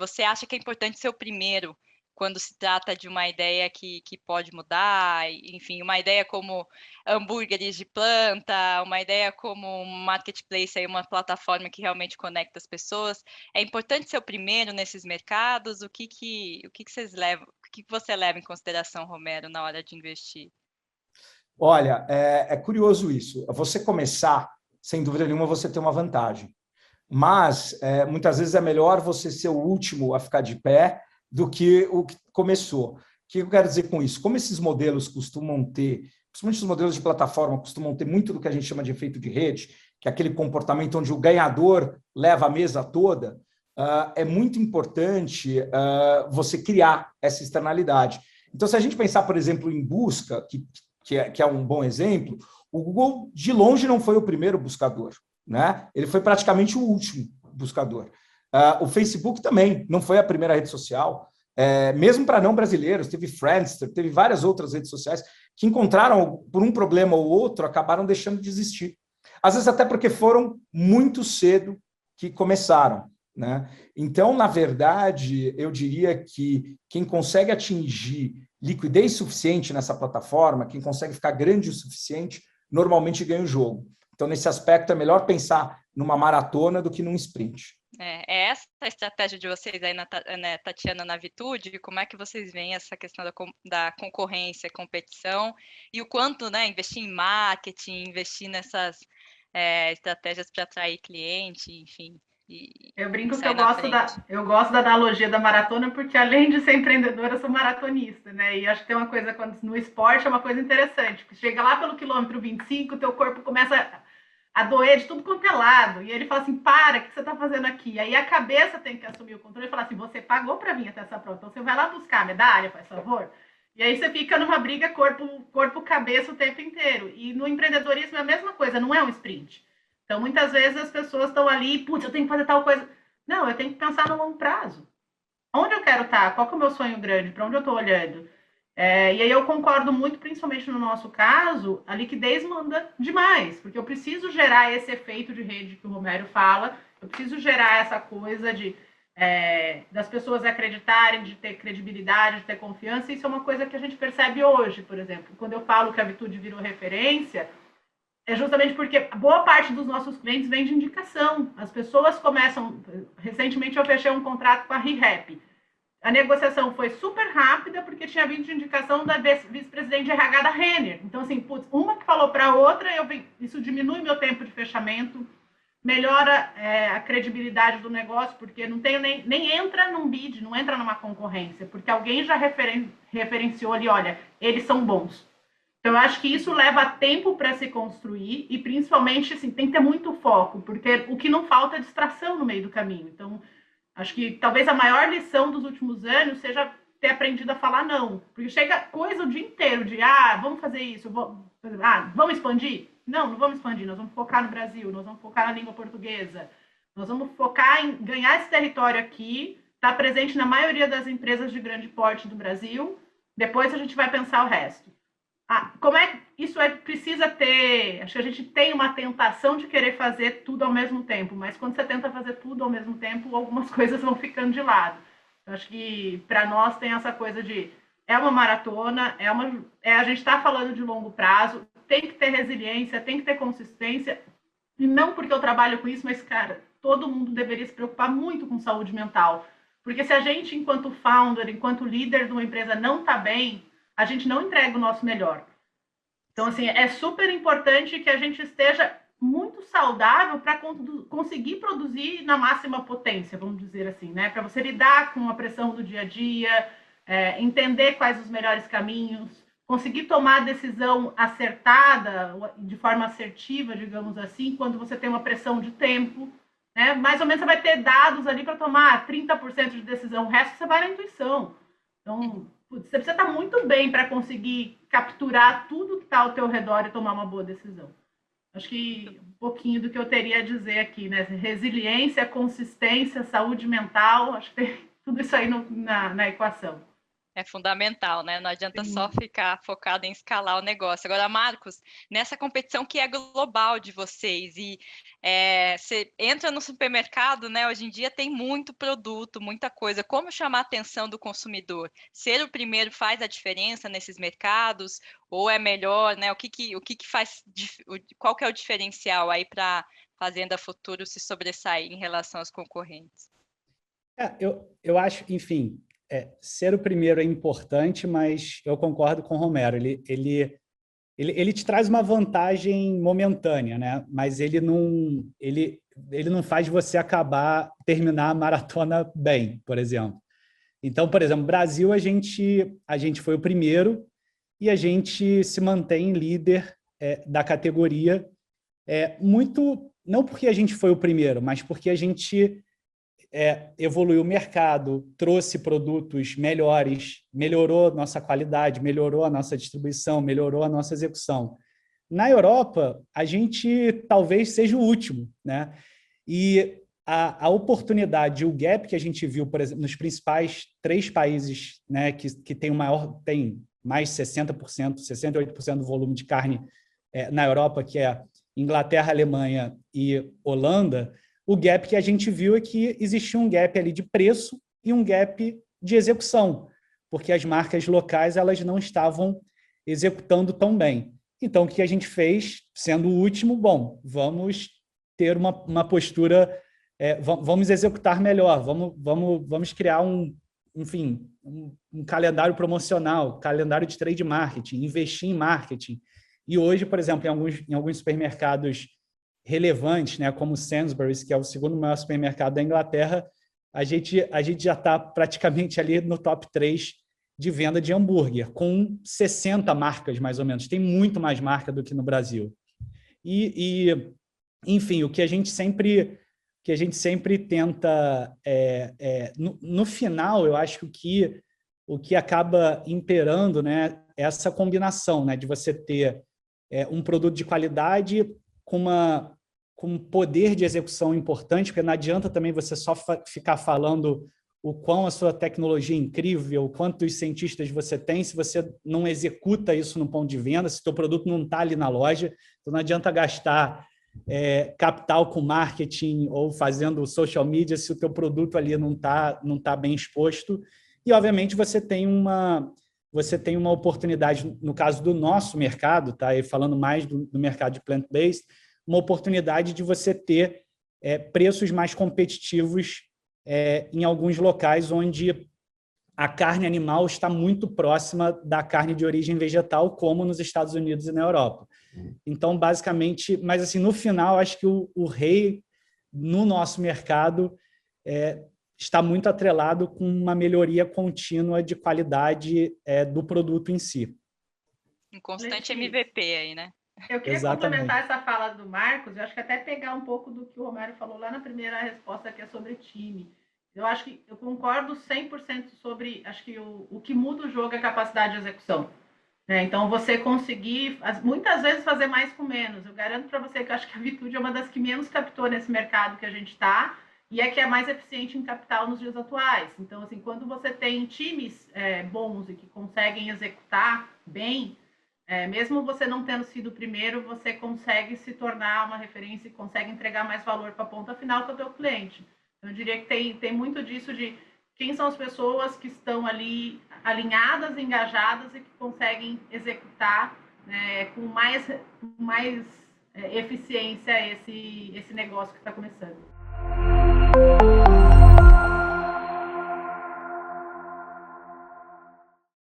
você acha que é importante ser o primeiro quando se trata de uma ideia que pode mudar, enfim, uma ideia como hambúrgueres de planta, uma ideia como um marketplace, aí, uma plataforma que realmente conecta as pessoas. É importante ser o primeiro nesses mercados? O que vocês levam, o que você leva em consideração, Romero, na hora de investir? Olha, é curioso isso. Você começar, sem dúvida nenhuma, você tem uma vantagem. Mas, muitas vezes, é melhor você ser o último a ficar de pé do que o que começou. O que eu quero dizer com isso? Como esses modelos costumam ter, principalmente os modelos de plataforma, costumam ter muito do que a gente chama de efeito de rede, que é aquele comportamento onde o ganhador leva a mesa toda, é muito importante você criar essa externalidade. Então, se a gente pensar, por exemplo, em busca, que é um bom exemplo, o Google, de longe, não foi o primeiro buscador, né? Ele foi praticamente o último buscador. O Facebook também não foi a primeira rede social, mesmo para não brasileiros, teve Friendster, teve várias outras redes sociais que encontraram, por um problema ou outro, acabaram deixando de existir. Às vezes até porque foram muito cedo que começaram, né? Então, na verdade, eu diria que quem consegue atingir liquidez suficiente nessa plataforma, quem consegue ficar grande o suficiente, normalmente ganha o jogo. Então, nesse aspecto, é melhor pensar numa maratona do que num sprint. É essa a estratégia de vocês aí, né, Tatiana, na Vitude? Como é que vocês veem essa questão da concorrência, competição, e o quanto, né, investir em marketing, investir nessas estratégias para atrair cliente, enfim, eu brinco que sair na frente? eu gosto da analogia da maratona, porque além de ser empreendedora, eu sou maratonista, né? E acho que tem uma coisa, no esporte, é uma coisa interessante, porque chega lá pelo quilômetro 25, o teu corpo começa a doer de tudo quanto é lado. E ele fala assim, para, o que você está fazendo aqui? Aí a cabeça tem que assumir o controle e falar assim, você pagou para vir até essa prova, então você vai lá buscar a medalha, faz favor. E aí você fica numa briga corpo-cabeça o tempo inteiro. E no empreendedorismo é a mesma coisa, não é um sprint. Então, muitas vezes as pessoas estão ali, putz, eu tenho que fazer tal coisa. Não, eu tenho que pensar no longo prazo. Onde eu quero estar? Qual que é o meu sonho grande? Para onde eu estou olhando? E aí eu concordo muito, principalmente no nosso caso, a liquidez manda demais, porque eu preciso gerar esse efeito de rede que o Romero fala, eu preciso gerar essa coisa das pessoas acreditarem, de ter credibilidade, de ter confiança. Isso é uma coisa que a gente percebe hoje, por exemplo. Quando eu falo que a Vitude virou referência, é justamente porque boa parte dos nossos clientes vem de indicação. As pessoas começam... Recentemente eu fechei um contrato com a ReHap. A negociação foi super rápida, porque tinha vindo de indicação da vice-presidente de RH da Renner. Então, assim, putz, uma que falou para a outra, isso diminui meu tempo de fechamento, melhora a credibilidade do negócio, porque não tem nem entra num bid, não entra numa concorrência, porque alguém já referenciou ali, olha, eles são bons. Então, eu acho que isso leva tempo para se construir e, principalmente, assim, tem que ter muito foco, porque o que não falta é distração no meio do caminho. Então, acho que talvez a maior lição dos últimos anos seja ter aprendido a falar não. Porque chega coisa o dia inteiro de, vamos fazer isso, vamos expandir? Não vamos expandir, nós vamos focar no Brasil, nós vamos focar na língua portuguesa, nós vamos focar em ganhar esse território aqui, estar presente na maioria das empresas de grande porte do Brasil, depois a gente vai pensar o resto. Como é que isso precisa ter... Acho que a gente tem uma tentação de querer fazer tudo ao mesmo tempo, mas quando você tenta fazer tudo ao mesmo tempo, algumas coisas vão ficando de lado. Acho que para nós tem essa coisa de... É uma maratona, a gente está falando de longo prazo, tem que ter resiliência, tem que ter consistência, e não porque eu trabalho com isso, mas, cara, todo mundo deveria se preocupar muito com saúde mental. Porque se a gente, enquanto founder, enquanto líder de uma empresa, não está bem, a gente não entrega o nosso melhor. Então, assim, é super importante que a gente esteja muito saudável para conseguir produzir na máxima potência, vamos dizer assim, né? Para você lidar com a pressão do dia a dia, entender quais os melhores caminhos, conseguir tomar a decisão acertada, de forma assertiva, digamos assim, quando você tem uma pressão de tempo, né? Mais ou menos você vai ter dados ali para tomar 30% de decisão, o resto você vai na intuição. Então, você precisa estar muito bem para conseguir capturar tudo que está ao teu redor e tomar uma boa decisão. Acho que um pouquinho do que eu teria a dizer aqui, né? Resiliência, consistência, saúde mental, acho que tem tudo isso aí na equação. É fundamental, né? Não adianta só ficar focado em escalar o negócio. Agora, Marcos, nessa competição que é global de vocês, e você entra no supermercado, né? Hoje em dia tem muito produto, muita coisa. Como chamar a atenção do consumidor? Ser o primeiro faz a diferença nesses mercados? Ou é melhor, né? O que faz, qual que é o diferencial aí para a Fazenda Futuro se sobressair em relação aos concorrentes? Eu acho, enfim, ser o primeiro é importante, mas eu concordo com o Romero. Ele te traz uma vantagem momentânea, né? Mas ele não faz você terminar a maratona bem, por exemplo. Então, por exemplo, Brasil, a gente foi o primeiro e a gente se mantém líder da categoria, muito, não porque a gente foi o primeiro, mas porque a gente evoluiu o mercado, trouxe produtos melhores, melhorou nossa qualidade, melhorou a nossa distribuição, melhorou a nossa execução. Na Europa, a gente talvez seja o último, né? E a oportunidade, o gap que a gente viu, por exemplo, nos principais 3 países, né, que tem mais de 60%, 68% do volume de carne na Europa, que é Inglaterra, Alemanha e Holanda, o gap que a gente viu é que existia um gap ali de preço e um gap de execução, porque as marcas locais elas não estavam executando tão bem. Então, o que a gente fez, sendo o último, bom, vamos ter uma postura, vamos executar melhor, vamos criar um calendário promocional, calendário de trade marketing, investir em marketing. E hoje, por exemplo, em alguns supermercados relevantes, né, como Sainsbury's, que é o segundo maior supermercado da Inglaterra, a gente já está praticamente ali no top 3 de venda de hambúrguer, com 60 marcas, mais ou menos. Tem muito mais marca do que no Brasil. Enfim, o que a gente sempre tenta... no final, eu acho que o que acaba imperando, né, é essa combinação, né, de você ter um produto de qualidade com um poder de execução importante, porque não adianta também você só ficar falando o quão a sua tecnologia é incrível, quantos cientistas você tem, se você não executa isso no ponto de venda, se o seu produto não está ali na loja, então não adianta gastar capital com marketing ou fazendo social media se o teu produto ali não tá bem exposto. E, obviamente, você tem uma oportunidade, no caso do nosso mercado, tá? E falando mais do mercado de plant-based, uma oportunidade de você ter preços mais competitivos em alguns locais onde a carne animal está muito próxima da carne de origem vegetal, como nos Estados Unidos e na Europa. Então, basicamente, mas assim, no final, acho que o rei no nosso mercado está muito atrelado com uma melhoria contínua de qualidade do produto em si. Um constante MVP aí, né? Eu queria Exatamente. complementar essa fala do Marcos, eu acho que até pegar um pouco do que o Romero falou lá na primeira resposta, que é sobre time. Eu acho que eu concordo 100% sobre, acho que o que muda o jogo é a capacidade de execução. Né? Então, você conseguir, muitas vezes, fazer mais com menos. Eu garanto para você que eu acho que a Vitude é uma das que menos captou nesse mercado que a gente está, e é que é mais eficiente em capital nos dias atuais. Então, assim, quando você tem times bons e que conseguem executar bem, mesmo você não tendo sido o primeiro, você consegue se tornar uma referência e consegue entregar mais valor para a ponta final que é o teu cliente. Eu diria que tem muito disso de quem são as pessoas que estão ali alinhadas, engajadas e que conseguem executar com mais eficiência esse negócio que está começando.